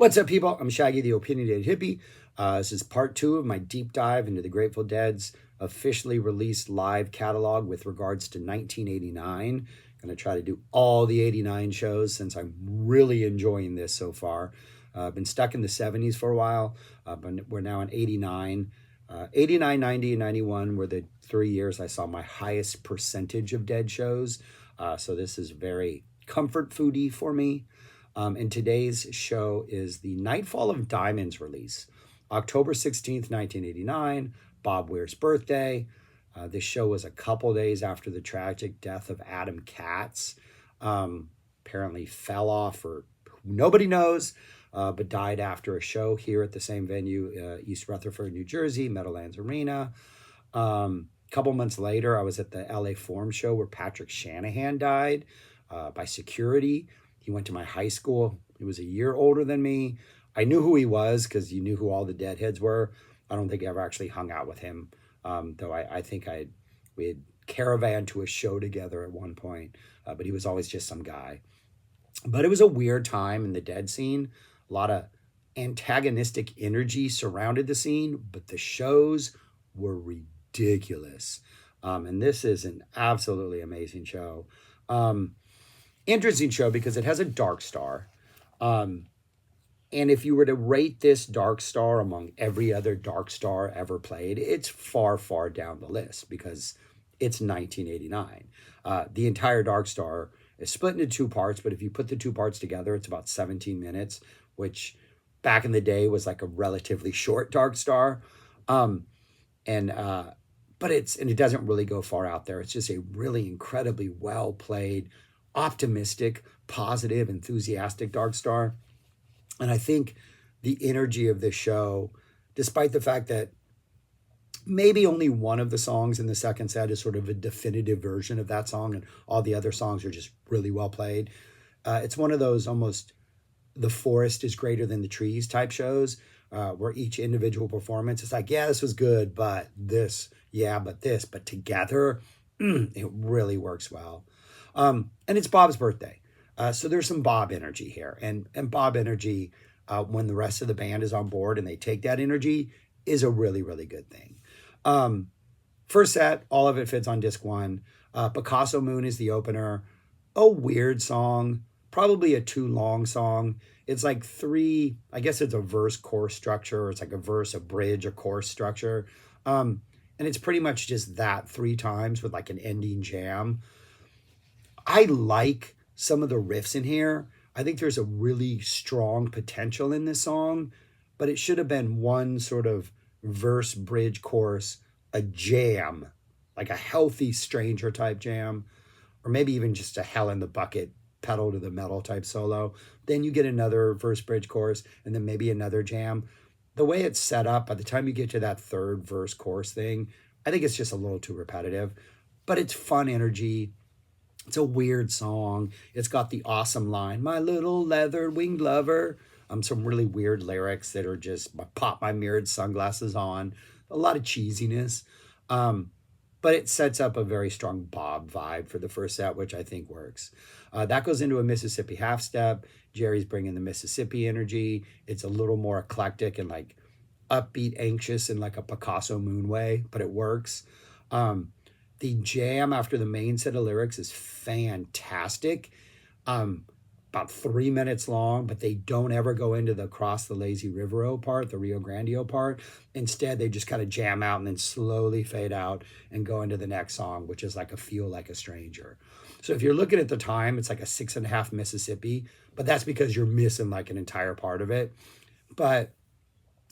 What's up, people? I'm Shaggy, the Opinionated Hippie. This is part 2 of my deep dive into the Grateful Dead's officially released live catalog with regards to 1989. I'm going to try to do all the 89 shows since I'm really enjoying this so far. I've been stuck in the 70s for a while, but we're now in 89. 89, 90, and 91 were the 3 years I saw my highest percentage of Dead shows. So this is very comfort foodie for me. And today's show is the Nightfall of Diamonds release, October 16th, 1989, Bob Weir's birthday. This show was a couple days after the tragic death of Adam Katz. Apparently fell off, or nobody knows, but died after a show here at the same venue, East Rutherford, New Jersey, Meadowlands Arena. A couple months later, I was at the LA Forum show where Patrick Shanahan died by security. He went to my high school. He was a year older than me. I knew who he was because you knew who all the Deadheads were. I don't think I ever actually hung out with him, though I think we had caravaned to a show together at one point, but he was always just some guy. But it was a weird time in the Dead scene. A lot of antagonistic energy surrounded the scene, but the shows were ridiculous. And this is an absolutely amazing show. Interesting show because it has a dark star. And if you were to rate this dark star among every other dark star ever played, it's far, far down the list because it's 1989. The entire dark star is split into 2 parts, but if you put the 2 parts together, it's about 17 minutes, which back in the day was like a relatively short dark star. But it doesn't really go far out there. It's just a really incredibly well played, optimistic, positive, enthusiastic dark star. And I think the energy of this show, despite the fact that maybe only one of the songs in the second set is sort of a definitive version of that song and all the other songs are just really well played, it's one of those almost the forest is greater than the trees type shows, where each individual performance is like, yeah, this was good, but this, yeah, but this, but together, it really works well. And it's Bob's birthday. So there's some Bob energy here. And Bob energy, when the rest of the band is on board and they take that energy, is a really, really good thing. First set, all of it fits on disc 1. Picasso Moon is the opener. A weird song, probably a too long song. It's like 3, I guess it's a verse chorus structure, or it's like a verse, a bridge, a chorus structure. And it's pretty much just that 3 times with like an ending jam. I like some of the riffs in here. I think there's a really strong potential in this song, but it should have been one sort of verse, bridge, chorus, a jam, like a healthy Stranger type jam, or maybe even just a Hell in the Bucket, pedal to the metal type solo. Then you get another verse, bridge, chorus, and then maybe another jam. The way it's set up, by the time you get to that 3rd verse, chorus thing, I think it's just a little too repetitive, but it's fun energy. It's a weird song. It's got the awesome line, my little leather winged lover. Some really weird lyrics that are just pop my mirrored sunglasses on. A lot of cheesiness. But it sets up a very strong Bob vibe for the first set, which I think works. That goes into a Mississippi half step. Jerry's bringing the Mississippi energy. It's a little more eclectic and like upbeat, anxious in like a Picasso Moon way, but it works. The jam after the main set of lyrics is fantastic. About 3 minutes long, but they don't ever go into the Cross the Lazy River part, the Rio Grande part. Instead, they just kind of jam out and then slowly fade out and go into the next song, which is like a Feel Like a Stranger. So if you're looking at the time, it's like a 6.5 Mississippi, but that's because you're missing like an entire part of it. But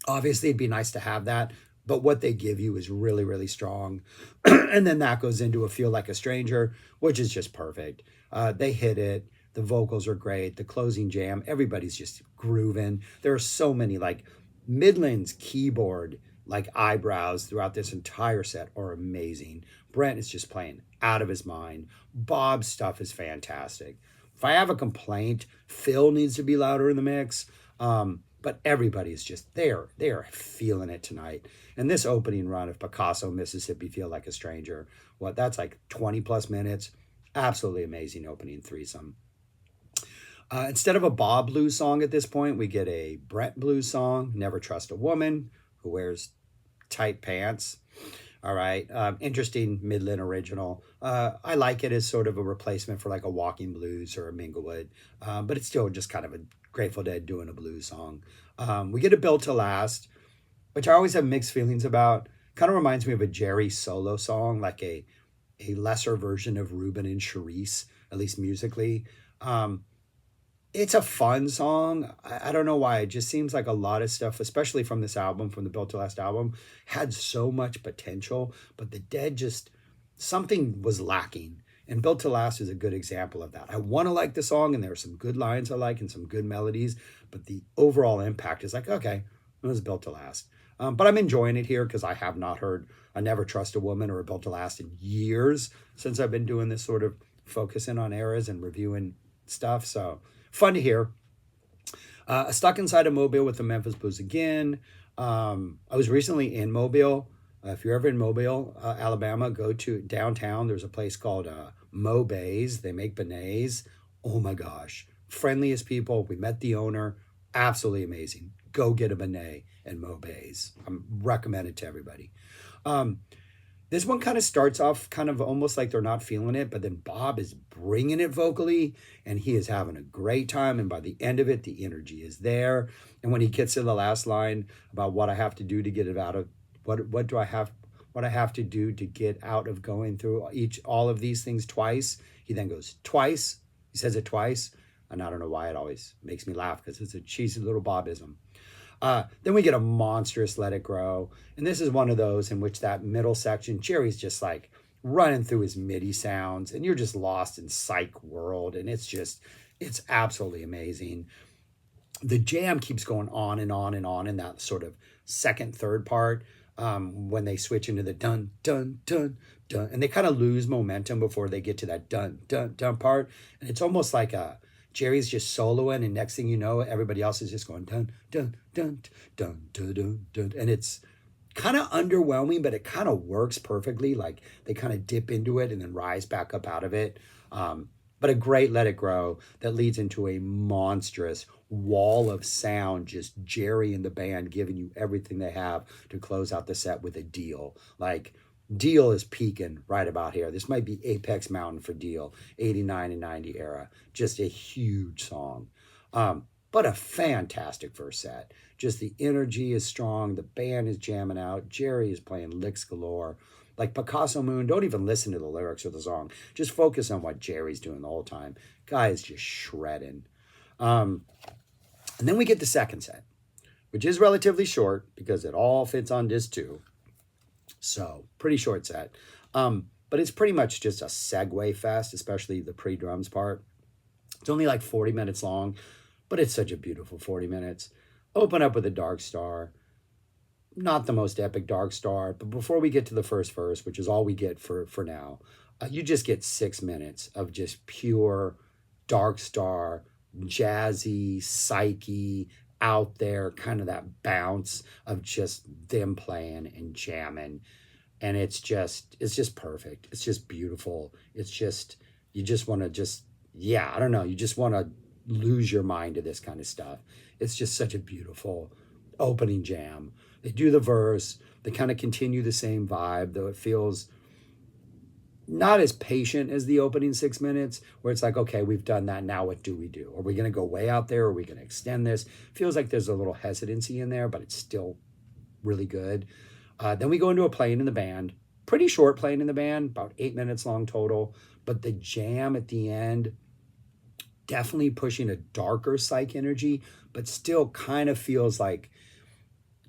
obviously it'd be nice to have that. But what they give you is really, really strong. And then that goes into a Feel Like a Stranger, which is just perfect. They hit it. The vocals are great. The closing jam, everybody's just grooving. There are so many like Midland's keyboard, like eyebrows throughout this entire set are amazing. Brent is just playing out of his mind. Bob's stuff is fantastic. If I have a complaint, Phil needs to be louder in the mix. But everybody's just there. They are feeling it tonight. And this opening run of Picasso, Mississippi, Feel Like a Stranger, that's like 20 plus minutes. Absolutely amazing opening threesome. Instead of a Bob Blues song at this point, we get a Brett Blues song, Never Trust a Woman Who Wears Tight Pants. All right. Interesting Midland original. I like it as sort of a replacement for like a Walking Blues or a Minglewood, but it's still just kind of a Grateful Dead doing a blues song. We get a Built to Last, which I always have mixed feelings about. Kind of reminds me of a Jerry solo song, like a lesser version of Ruben and Charisse, at least musically. Um, it's a fun song. I don't know why. It just seems like a lot of stuff, especially from this album, from the Built to Last album, had so much potential, but the Dead just, something was lacking. And Built to Last is a good example of that. I want to like the song, and there are some good lines I like and some good melodies, but the overall impact is like, okay, it was Built to Last. But I'm enjoying it here because I have not heard a Never Trust a Woman or a Built to Last in years since I've been doing this sort of focusing on eras and reviewing stuff. So fun to hear. Stuck Inside a Mobile with the Memphis Blues again. I was recently in Mobile. If you're ever in Mobile, Alabama, go to downtown. There's a place called Mo Bays. They make beignets. Oh my gosh. Friendliest people. We met the owner. Absolutely amazing. Go get a beignet in Mo Bays. I'm recommend it to everybody. Um, this one kind of starts off kind of almost like they're not feeling it, but then Bob is bringing it vocally and he is having a great time. And by the end of it, the energy is there. And when he gets to the last line about what I have to do to get it out of what do I have what I have to do to get out of going through all of these things twice, he then goes twice. He says it twice. And I don't know why it always makes me laugh because it's a cheesy little Bobism. Then we get a monstrous Let It Grow. And this is one of those in which that middle section, Jerry's just like running through his MIDI sounds and you're just lost in psych world. And it's absolutely amazing. The jam keeps going on and on and on in that sort of second, third part when they switch into the dun, dun, dun, dun. And they kind of lose momentum before they get to that dun, dun, dun part. And it's almost like Jerry's just soloing, and next thing you know, everybody else is just going dun dun dun dun dun dun dun, and it's kind of underwhelming, but it kind of works perfectly. Like they kind of dip into it and then rise back up out of it. But a great Let It Grow that leads into a monstrous wall of sound, just Jerry and the band giving you everything they have to close out the set with a deal. Like Deal is peaking right about here. This might be Apex Mountain for Deal, 89 and 90 era. Just a huge song. But a fantastic first set. Just the energy is strong. The band is jamming out. Jerry is playing licks galore. Like Picasso Moon, don't even listen to the lyrics of the song. Just focus on what Jerry's doing the whole time. Guy is just shredding. And then we get the second set, which is relatively short because it all fits on disc 2. So pretty short set. But it's pretty much just a segue fest, especially the pre-drums part. It's only like 40 minutes long, but it's such a beautiful 40 minutes. Open up with a Dark Star. Not the most epic Dark Star, but before we get to the first verse, which is all we get for now, you just get 6 minutes of just pure Dark Star, jazzy, psyche, out there, kind of that bounce of just them playing and jamming. And it's just perfect. It's just beautiful. It's just, you just want to just, yeah, I don't know. You just want to lose your mind to this kind of stuff. It's just such a beautiful opening jam. They do the verse. They kind of continue the same vibe, though it feels not as patient as the opening 6 minutes, where it's like, okay, we've done that. Now what do we do? Are we going to go way out there? Are we going to extend this? Feels like there's a little hesitancy in there, but it's still really good. Then we go into a playing in the band. Pretty short playing in the band, about 8 minutes long total. But the jam at the end, definitely pushing a darker psych energy, but still kind of feels like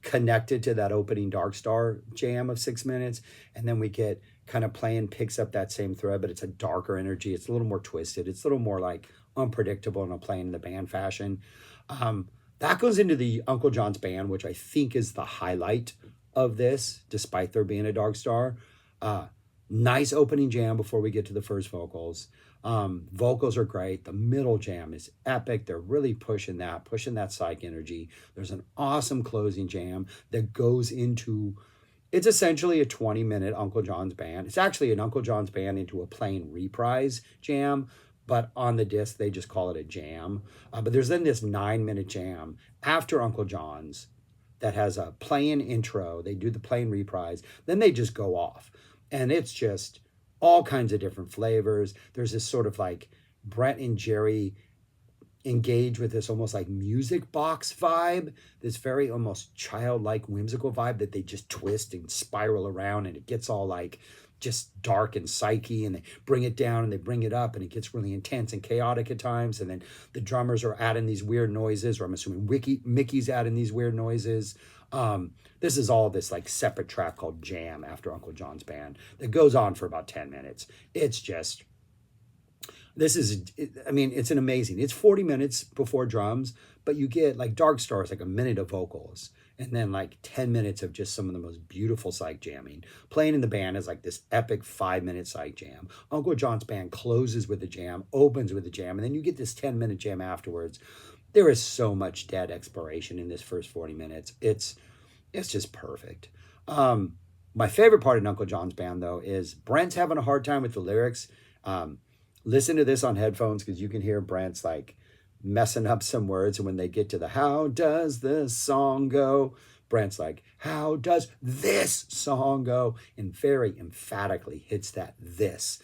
connected to that opening Dark Star jam of 6 minutes. And then we get kind of playing, picks up that same thread, but it's a darker energy. It's a little more twisted. It's a little more like unpredictable in a playing in the band fashion. That goes into the Uncle John's band, which I think is the highlight of this, despite there being a Dark Star. Nice opening jam before we get to the first vocals. Vocals are great. The middle jam is epic. They're really pushing that psych energy. There's an awesome closing jam that goes into, it's essentially a 20-minute Uncle John's band. It's actually an Uncle John's band into a plain reprise jam, but on the disc they just call it a jam. But there's then this 9-minute jam after Uncle John's that has a playing intro. They do the playing reprise, then they just go off, and it's just all kinds of different flavors. There's this sort of like Brent and Jerry engage with this almost like music box vibe, this very almost childlike whimsical vibe that they just twist and spiral around, and it gets all like just dark and psyche, and they bring it down and they bring it up, and it gets really intense and chaotic at times. And then the drummers are adding these weird noises, or I'm assuming Mickey's adding these weird noises. This is all this like separate track called Jam after Uncle John's Band that goes on for about 10 minutes. It's just, I mean, it's an amazing, it's 40 minutes before drums, but you get like Dark Star is like a minute of vocals, and then like 10 minutes of just some of the most beautiful psych jamming. Playing in the band is like this epic 5-minute psych jam. Uncle John's Band closes with a jam, opens with a jam, and then you get this 10-minute jam afterwards. There is so much dead exploration in this first 40 minutes. It's just perfect. My favorite part of Uncle John's Band, though, is Brent's having a hard time with the lyrics. Listen to this on headphones, because you can hear Brent's like messing up some words. And when they get to the "how does the song go," Brent's like, "how does this song go?" and very emphatically hits that "this."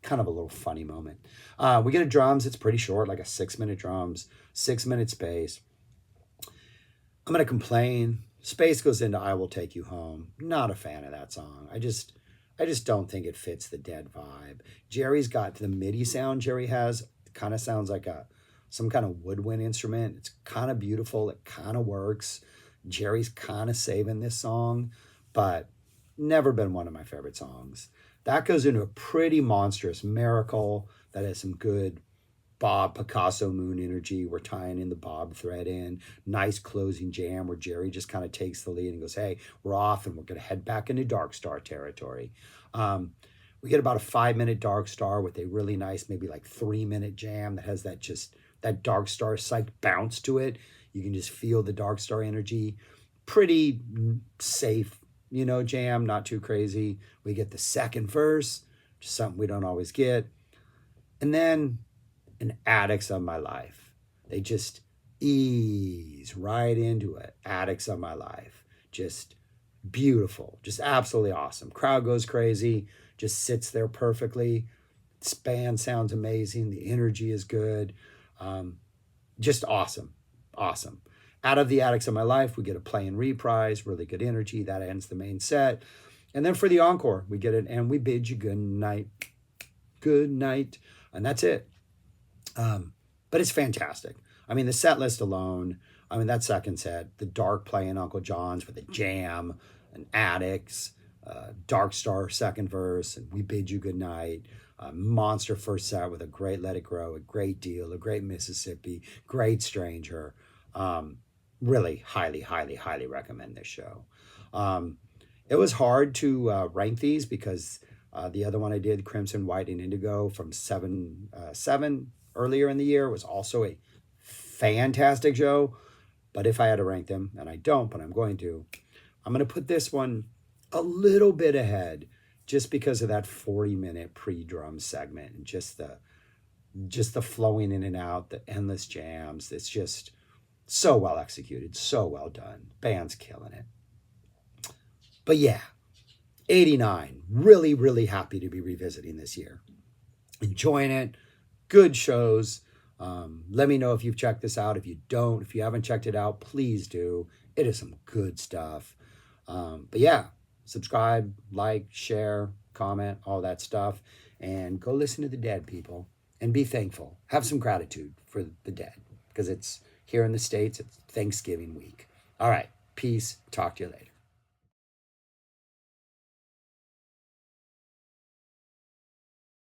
Kind of a little funny moment. We get a drums. It's pretty short, like a 6-minute drums, 6-minute space. I'm going to complain. Space goes into "I Will Take You Home." Not a fan of that song. I just don't think it fits the Dead vibe. Jerry's got the MIDI sound Jerry has. It kind of sounds like some kind of woodwind instrument. It's kind of beautiful. It kind of works. Jerry's kind of saving this song, but never been one of my favorite songs. That goes into a pretty monstrous Miracle that has some good Bob Picasso Moon energy. We're tying in the Bob thread in. Nice closing jam where Jerry just kind of takes the lead and goes, "Hey, we're off and we're going to head back into Dark Star territory." We get about a 5-minute Dark Star with a really nice, maybe like 3-minute jam that has that Dark Star psych bounce to it. You can just feel the Dark Star energy. Pretty safe, jam, not too crazy. We get the second verse, which is something we don't always get. And then an Addicts of My Life. They just ease right into it. Addicts of My Life. Just beautiful. Just absolutely awesome. Crowd goes crazy. Just sits there perfectly. Band sounds amazing. The energy is good. Just awesome. Awesome. Out of the Addicts of My Life, we get a play and reprise. Really good energy. That ends the main set. And then for the encore, we get it, "And We Bid You Good Night." Good night. And that's it. But it's fantastic. I mean, the set list alone, that second set, the dark play in Uncle John's with a jam, and Addicts, Dark Star second verse, and "We Bid You Good Night," monster first set with a great Let It Grow, a great Deal, a great Mississippi, great Stranger. Really highly, highly, highly recommend this show. It was hard to rank these because the other one I did, Crimson, White, and Indigo from 7 earlier in the year, was also a fantastic show. But if I had to rank them, and I don't, but I'm going to put this one a little bit ahead just because of that 40-minute pre-drum segment and just the flowing in and out, the endless jams. It's just so well executed, so well done. Band's killing it. But yeah, 89. Really, really happy to be revisiting this year. Enjoying it. Good shows. Let me know if you've checked this out. If you haven't checked it out, please do. It is some good stuff. But yeah, subscribe, like, share, comment, all that stuff. And go listen to the Dead, people. And be thankful. Have some gratitude for the Dead. Because it's here in the States, it's Thanksgiving week. All right. Peace. Talk to you later.